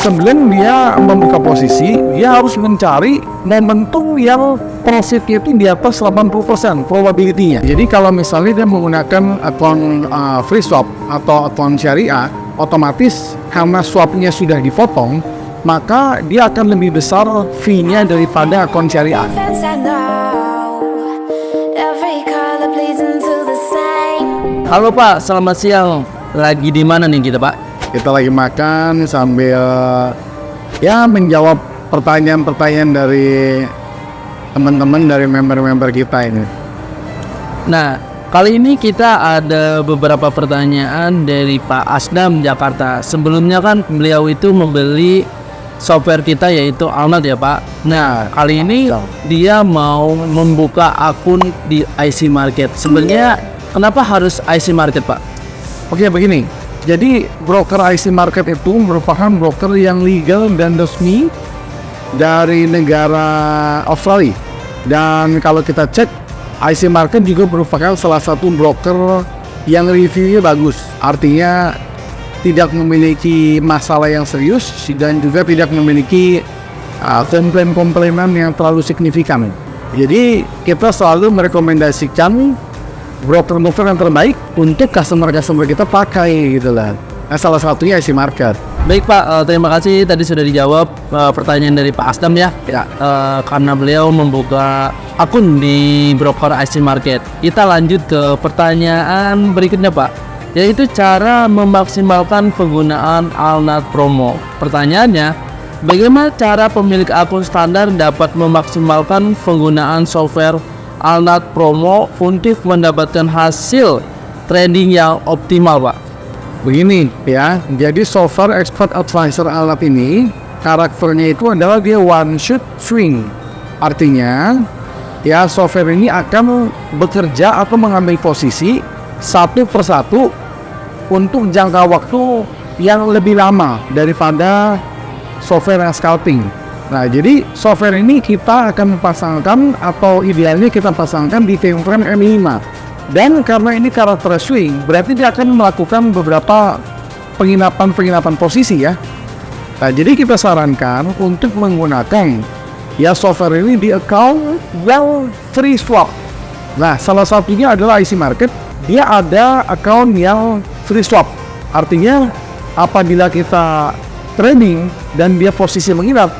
sebelum dia membuka posisi, dia harus mencari momentum yang profitnya itu di atas 80% probability-nya. Jadi kalau misalnya dia menggunakan akun free swap atau akun syariah, otomatis karena swapnya sudah dipotong, maka dia akan lebih besar fee-nya daripada akun syariah. Halo Pak, selamat siang. Lagi di mana nih kita Pak? Kita lagi makan sambil ya menjawab pertanyaan-pertanyaan dari teman-teman dari member-member kita ini. Nah, kali ini kita ada beberapa pertanyaan dari Pak Asdam Jakarta. Sebelumnya kan beliau itu membeli software kita yaitu Alnat ya Pak. Nah, kali ini dia mau membuka akun di IC Market. Sebenarnya kenapa harus IC Market Pak? Oke, begini. Jadi broker IC Market itu merupakan broker yang legal dan resmi dari negara Australia. Dan kalau kita cek, IC Market juga merupakan salah satu broker yang reviewnya bagus. Artinya tidak memiliki masalah yang serius dan juga tidak memiliki komplain-komplainan yang terlalu signifikan. Jadi kita selalu merekomendasikan broker-broker yang terbaik untuk customer kita pakai gitu lah. Nah, salah satunya IC Market. Baik Pak, terima kasih tadi sudah dijawab pertanyaan dari Pak Asdam ya. Karena beliau membuka akun di broker IC Market. Kita lanjut ke pertanyaan berikutnya Pak, yaitu cara memaksimalkan penggunaan Alnat Promo. Pertanyaannya, bagaimana cara pemilik akun standar dapat memaksimalkan penggunaan software Alnat Promo untuk mendapatkan hasil trading yang optimal Pak? Begini ya, jadi software expert advisor Alnat ini karakternya itu adalah dia one shot swing. Artinya ya software ini akan bekerja atau mengambil posisi satu persatu untuk jangka waktu yang lebih lama daripada software yang scalping. Nah, jadi software ini kita akan pasangkan atau idealnya kita pasangkan di time frame M5. Dan karena ini karakter swing, berarti dia akan melakukan beberapa penginapan posisi ya. Nah, jadi kita sarankan untuk menggunakan ya software ini di account yang free swap. Nah, salah satunya adalah IC Market. Dia ada account yang free swap. Artinya apabila kita trading dan dia posisi menginap,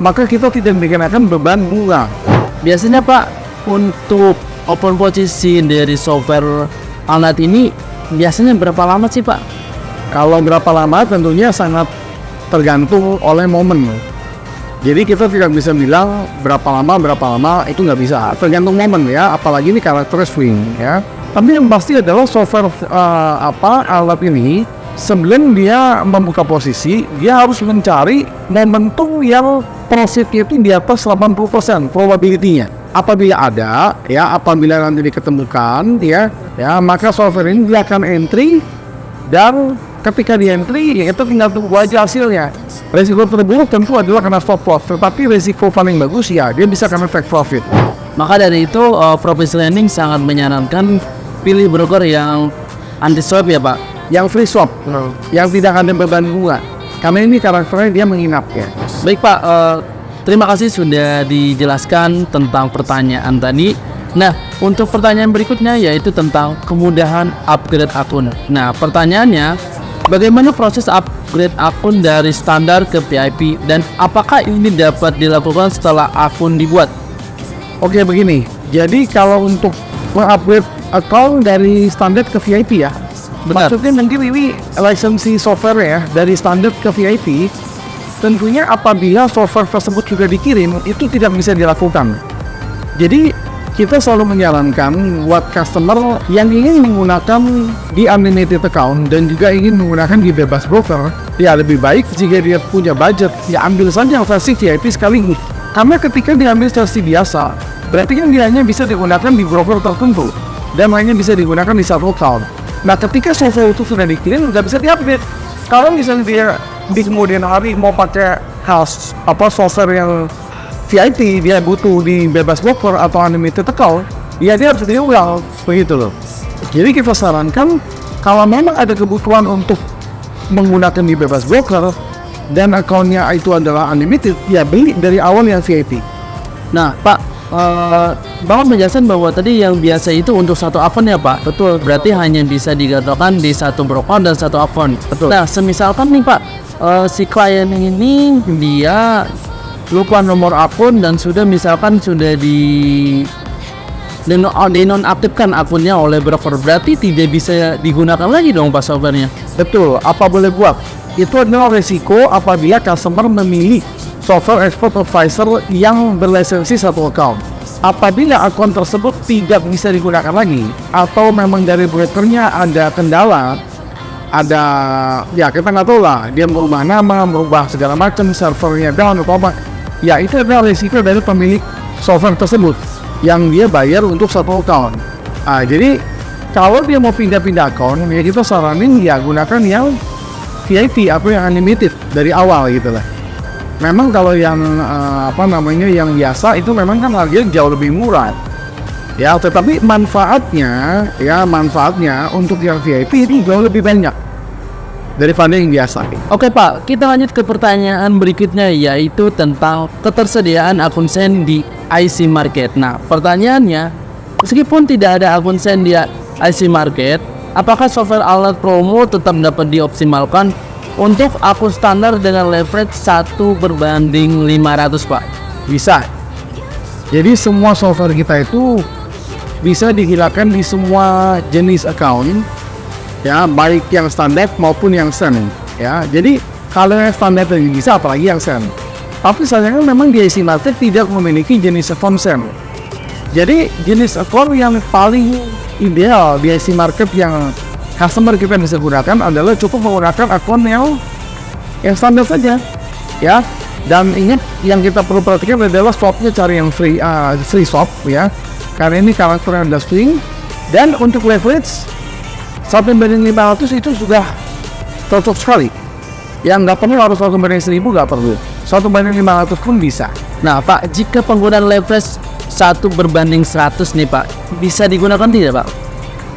maka kita tidak dikenakan beban bunga. Biasanya Pak, untuk open posisi dari software Alnat ini biasanya berapa lama sih Pak? Kalau berapa lama tentunya sangat tergantung oleh momen. Jadi kita tidak bisa bilang berapa lama itu nggak bisa. Tergantung momen ya, apalagi ini karakter swing ya. Tapi yang pasti adalah software Alnat ini sebelum dia membuka posisi, dia harus mencari momentum yang profitnya itu di atas 80% probability-nya. Apabila ada, ya apabila nanti diketemukan, ya maka software ini dia akan entry dan ketika di entry, ya itu tinggal tunggu aja hasilnya. Resiko terburuk tentu adalah kena stop loss, tetapi resiko paling bagus ya dia bisa kena take profit. Maka dari itu, Profit Lending sangat menyarankan pilih broker yang anti swap ya Pak, yang free swap, yang tidak ada beban bunga. Karena ini karakternya dia menginap ya. Baik Pak, terima kasih sudah dijelaskan tentang pertanyaan tadi. Nah, untuk pertanyaan berikutnya yaitu tentang kemudahan upgrade akun. Nah, pertanyaannya, bagaimana proses upgrade akun dari standar ke VIP dan apakah ini dapat dilakukan setelah akun dibuat? Oke, begini. Jadi kalau untuk mengupgrade akun dari standar ke VIP ya, benar. Maksudnya mungkin ini lisensi software ya dari standar ke VIP. Tentunya apabila software tersebut juga dikirim, itu tidak bisa dilakukan. Jadi kita selalu menyarankan buat customer yang ingin menggunakan di unlimited account dan juga ingin menggunakan di bebas broker, ya lebih baik jika dia punya budget, ya ambil saja yang versi VIP sekaligus. Karena ketika diambil versi biasa, berarti kan dia hanya bisa digunakan di broker tertentu dan hanya bisa digunakan di satu account. Nah, ketika software itu sudah dikirim, nggak bisa diupdate. Kalau misalnya dia di kemudian hari mau pakai software yang VIP, dia butuh di bebas broker atau unlimited account, ya dia harus diulang begitu loh. Jadi kita sarankan kalau memang ada kebutuhan untuk menggunakan di bebas broker, dan akunnya itu adalah unlimited, ya beli dari awal yang VIP. Nah, Pak, Bapak menjelaskan bahwa tadi yang biasa itu untuk satu akun ya, Pak? Betul. Berarti hanya bisa digantungkan di satu broker dan satu akun. Betul. Nah, semisalkan nih, Pak, si klien ini dia lupa nomor akun dan sudah dinonaktifkan akunnya oleh broker, berarti tidak bisa digunakan lagi dong Pak softwarenya. Betul, apa boleh buat? Itu adalah resiko apabila customer memilih software export advisor yang berlisensi satu account. Apabila akun tersebut tidak bisa digunakan lagi, atau memang dari brokernya ada kendala, ya kita nggak tahu lah, dia merubah nama, merubah segala macam, servernya down atau apa, ya itu adalah resiko dari pemilik software tersebut yang dia bayar untuk satu account. Jadi kalau dia mau pindah-pindah account, ya kita saranin ya gunakan yang VIP atau yang unlimited dari awal gitu lah. Memang kalau yang yang biasa itu memang kan harganya jauh lebih murah. Ya, tetapi manfaatnya untuk yang VIP itu jauh lebih banyak daripada yang biasa. Oke Pak, kita lanjut ke pertanyaan berikutnya, yaitu tentang ketersediaan akun SEN di IC Market. Nah, pertanyaannya, meskipun tidak ada akun SEN di IC Market, apakah software alat promo tetap dapat dioptimalkan untuk akun standar dengan leverage 1:500, Pak? Bisa. Jadi semua software kita itu bisa digunakan di semua jenis account, ya, baik yang standar maupun yang SEN, ya. Jadi kalau yang standar itu bisa, apalagi yang SEN. Tapi sayangnya memang di IC Market tidak memiliki jenis account SEN. Jadi jenis account yang paling ideal di IC Market yang customer kita bisa gunakan adalah cukup menggunakan akun yang standar saja, ya. Dan ingat, yang kita perlu perhatikan adalah swapnya cari yang free swap, ya, karena ini karakternya ada string. Dan untuk leverage 1:500 itu sudah cocok sekali. Yang nggak perlu harus 1:1000, nggak perlu. 1:500 pun bisa. Nah Pak, jika penggunaan leverage 1:100 nih Pak, bisa digunakan tidak Pak?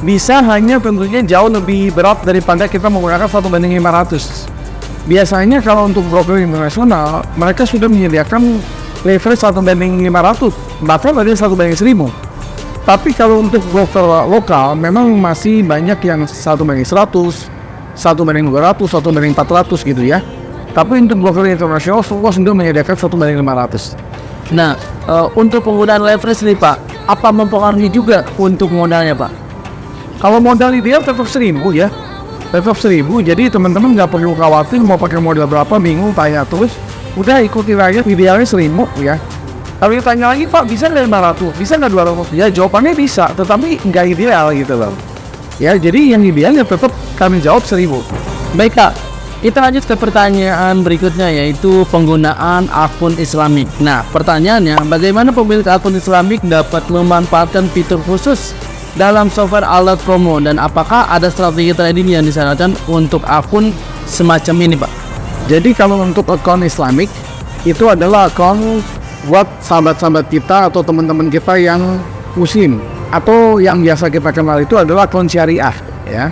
Bisa, hanya tentunya jauh lebih berat daripada kita menggunakan 1:500. Biasanya kalau untuk broker internasional, mereka sudah menyediakan leverage 1:500, bahkan ada 1:1000. Tapi kalau untuk broker lokal, memang masih banyak yang 1:100, 1:200, 1:400 gitu ya. Tapi untuk broker internasional, semua sudah menyediakan 1:500. Nah, untuk penggunaan leverage nih Pak, apa mempengaruhi juga untuk modalnya Pak? Kalau modal ideal tetap 1000 ya, tetap 1000. Jadi teman-teman nggak perlu khawatir mau pakai modal berapa, bingung, tanya terus. Udah ikuti aja, idealnya 1000 ya. Kalau ditanya lagi, Pak, bisa nggak 500, bisa nggak 200? Ya jawabannya bisa, tetapi nggak ideal gitu loh. Ya, jadi yang ideal ya tetap kami jawab 1000. Baik Kak, kita lanjut ke pertanyaan berikutnya, yaitu penggunaan akun Islamik. Nah, pertanyaannya, bagaimana pemilik akun Islamik dapat memanfaatkan fitur khusus dalam software alat promo, dan apakah ada strategi trading yang disarankan untuk akun semacam ini Pak? Jadi kalau untuk akun Islamik, itu adalah akun buat sahabat-sahabat kita atau teman-teman kita yang muslim, atau yang biasa kita kenal itu adalah akun syariah, ya.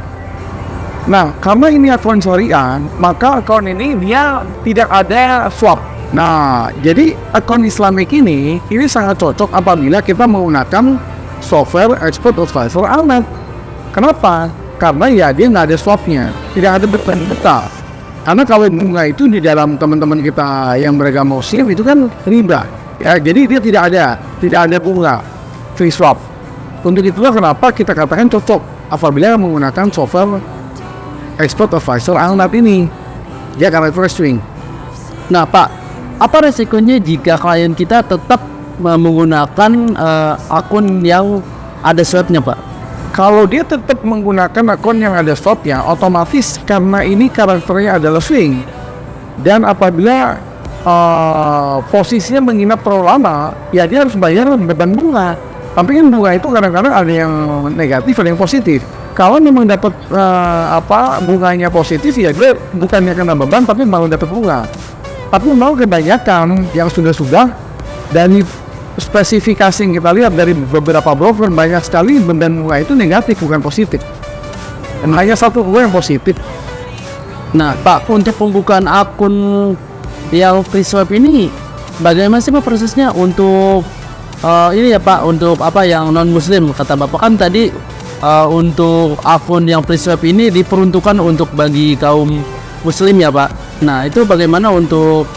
Nah, karena ini akun syariah, maka akun ini dia tidak ada swap. Nah, jadi akun Islamik ini sangat cocok apabila kita menggunakan software export advisor alat. Kenapa? Karena ya dia nggak ada swapnya, tidak ada beban kita. Karena kalau bunga itu di dalam teman-teman kita yang beragama Muslim itu kan riba, ya. Jadi dia tidak ada bunga, free swap. Untuk itulah kenapa kita katakan cocok apabila menggunakan software export advisor alat ini, dia karakter string. Nah Pak, apa resikonya jika klien kita tetap menggunakan akun yang ada swapnya Pak? Kalau dia tetap menggunakan akun yang ada swapnya, otomatis karena ini karakternya adalah swing, dan apabila posisinya menginap terlalu lama, ya dia harus bayar beban bunga. Tapi kan bunga itu kadang-kadang ada yang negatif, ada yang positif. Kalau memang dapat bunganya positif, ya dia bukannya kena beban, tapi malah dapat bunga. Tapi mau kebanyakan yang sudah dan spesifikasi yang kita lihat dari beberapa broker, banyak sekali beban bunga itu negatif, bukan positif. Dan hanya satu bunga yang positif. Nah, Pak, untuk pembukaan akun yang free swap ini, bagaimana sih Pak prosesnya untuk ini ya Pak, untuk apa yang non Muslim? Kata Bapak kan tadi untuk akun yang free swap ini diperuntukkan untuk bagi kaum Muslim ya Pak. Nah, itu bagaimana untuk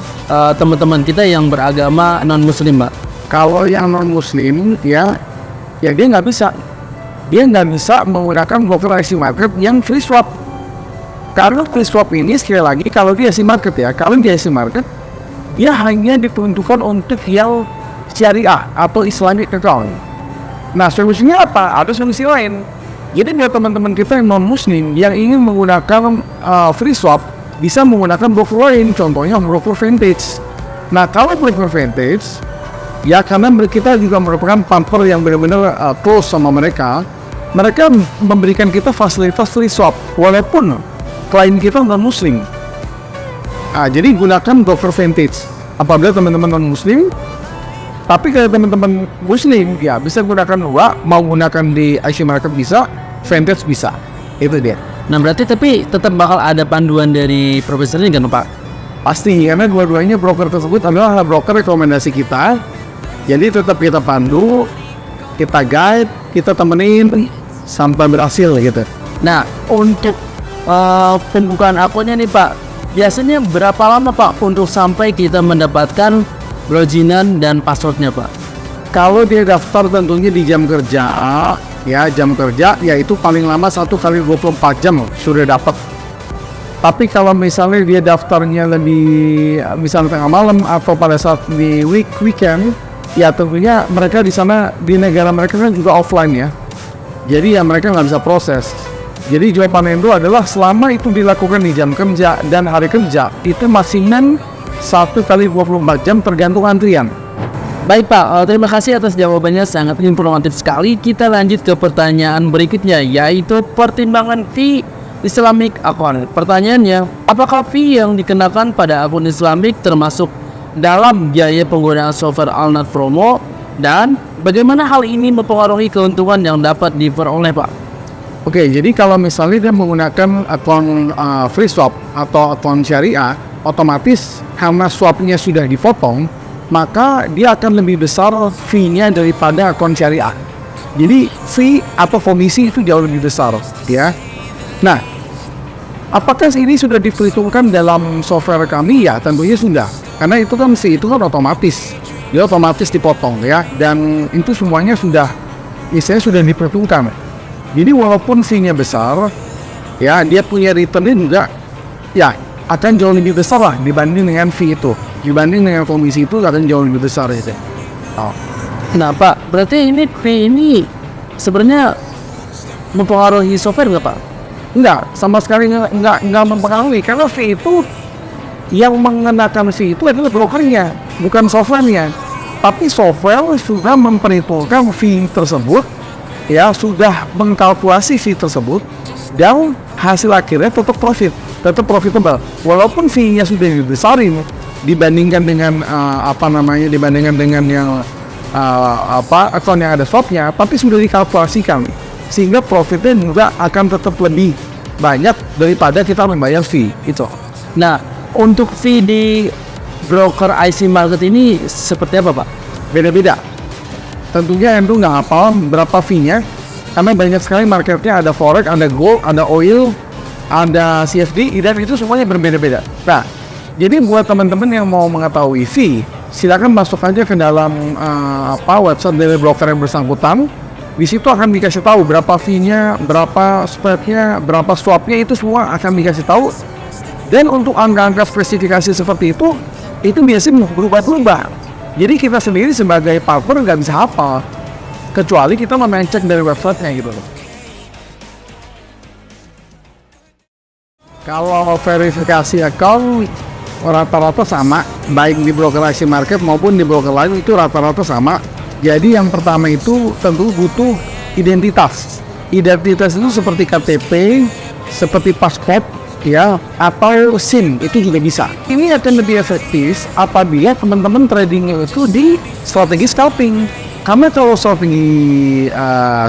teman-teman kita yang beragama non Muslim Pak? Kalau yang non Muslim ya dia nggak bisa menggunakan broker IC market yang free swap. Karena free swap ini sekali lagi kalau di IC market ya, kalau di IC market dia hanya diperuntukkan untuk yang syariah atau Islamic account. Nah, solusinya apa? Ada solusi lain. Jadi buat teman-teman kita yang non Muslim yang ingin menggunakan free swap bisa menggunakan broker lain, contohnya broker Vantage. Nah, kalau broker Vantage ya karena kita juga merupakan partner yang benar-benar close sama mereka memberikan kita fasilitas free swap walaupun klien kita non Muslim. Jadi gunakan broker Vantage apabila teman-teman non Muslim. Tapi kalau teman-teman Muslim ya bisa gunakan dua, mau gunakan di IC market bisa, Vantage bisa. Itu dia. Nah, berarti tapi tetap bakal ada panduan dari profesor ini kan Pak? Pasti, karena dua-duanya broker tersebut adalah broker rekomendasi kita. Jadi tetap kita pandu, kita guide, kita temenin sampai berhasil gitu. Nah, untuk pembukaan akunnya nih Pak, biasanya berapa lama Pak untuk sampai kita mendapatkan loginan dan passwordnya Pak? Kalau dia daftar tentunya di jam kerja, ya jam kerja yaitu paling lama 1 kali 24 jam sudah dapat. Tapi kalau misalnya dia daftarnya lebih misalnya tengah malam atau pada saat di weekend, ya tentunya mereka di sana di negara mereka kan juga offline ya. Jadi ya mereka nggak bisa proses. Jadi jawaban itu adalah selama itu dilakukan di jam kerja dan hari kerja itu masing-masing 1 kali 24 jam tergantung antrian. Baik Pak, terima kasih atas jawabannya, sangat informatif sekali. Kita lanjut ke pertanyaan berikutnya, yaitu pertimbangan fee Islamic account. Pertanyaannya, apakah fee yang dikenakan pada akun Islamic termasuk dalam biaya penggunaan software Alnat Promo? Dan bagaimana hal ini mempengaruhi keuntungan yang dapat diperoleh Pak? Oke, jadi kalau misalnya dia menggunakan akun free swap atau akun syariah, otomatis karena swapnya sudah dipotong, maka dia akan lebih besar fee-nya daripada akun syariah. Jadi fee atau komisi itu jauh lebih besar, ya. Nah, apakah ini sudah diperhitungkan dalam software kami? Ya, tentunya sudah. Karena itu kan fee itu kan otomatis, dia otomatis dipotong, ya. Dan itu semuanya sudah, misalnya sudah diperhitungkan. Jadi walaupun fee-nya besar, ya dia punya return juga, ya akan jauh lebih besar lah dibanding dengan fee itu, dibanding dengan komisi itu akan jauh lebih besar itu. Nah Pak, berarti ini fee ini sebenarnya mempengaruhi software nggak Pak? Enggak, sama sekali enggak mempengaruhi karena fee itu yang mengenakan fee itu adalah brokernya, bukan softwarenya. Tapi software sudah memperhitungkan fee tersebut, ya sudah mengkalkulasi fee tersebut dan hasil akhirnya tetap profitable walaupun fee-nya sudah dibesarin dibandingkan dengan dibandingkan dengan yang akun yang ada swapnya, tapi sudah dikalkulasikan sehingga profitnya juga akan tetap lebih banyak daripada kita membayar fee itu. Nah, untuk fee di broker IC market ini seperti apa Pak? Beda-beda. Tentunya itu nggak hafal berapa fee-nya, karena banyak sekali marketnya, ada forex, ada gold, ada oil, ada CFD, dan itu semuanya berbeda-beda. Nah, jadi buat teman-teman yang mau mengetahui fee, silakan masuk aja ke dalam website dari broker yang bersangkutan. Di situ akan dikasih tahu berapa fee-nya, berapa spread-nya, berapa swap-nya, itu semua akan dikasih tahu. Dan untuk angka-angka spesifikasi seperti itu biasanya berubah-ubah. Jadi kita sendiri sebagai partner nggak bisa hafal, kecuali kita cek dari websitenya gitu loh. Kalau verifikasi account rata-rata sama, baik di broker IC market maupun di broker lain itu rata-rata sama. Jadi yang pertama itu tentu butuh identitas. Identitas itu seperti KTP, seperti paspor, ya, atau SIM, itu juga bisa. Ini akan lebih efektif apabila teman-teman tradingnya itu di strategi scalping. Karena kalau strategi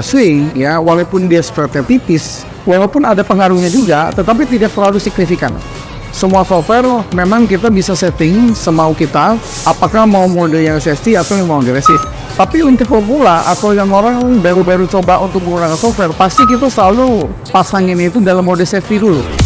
swing, ya, walaupun dia spreadnya tipis, walaupun ada pengaruhnya juga, tetapi tidak terlalu signifikan. semua software memang kita bisa setting semau kita, apakah mau mode yang safety atau yang mau agresif. Tapi untuk pemula atau yang orang baru-baru coba untuk menggunakan software, pasti kita selalu pasangin itu dalam mode safety dulu.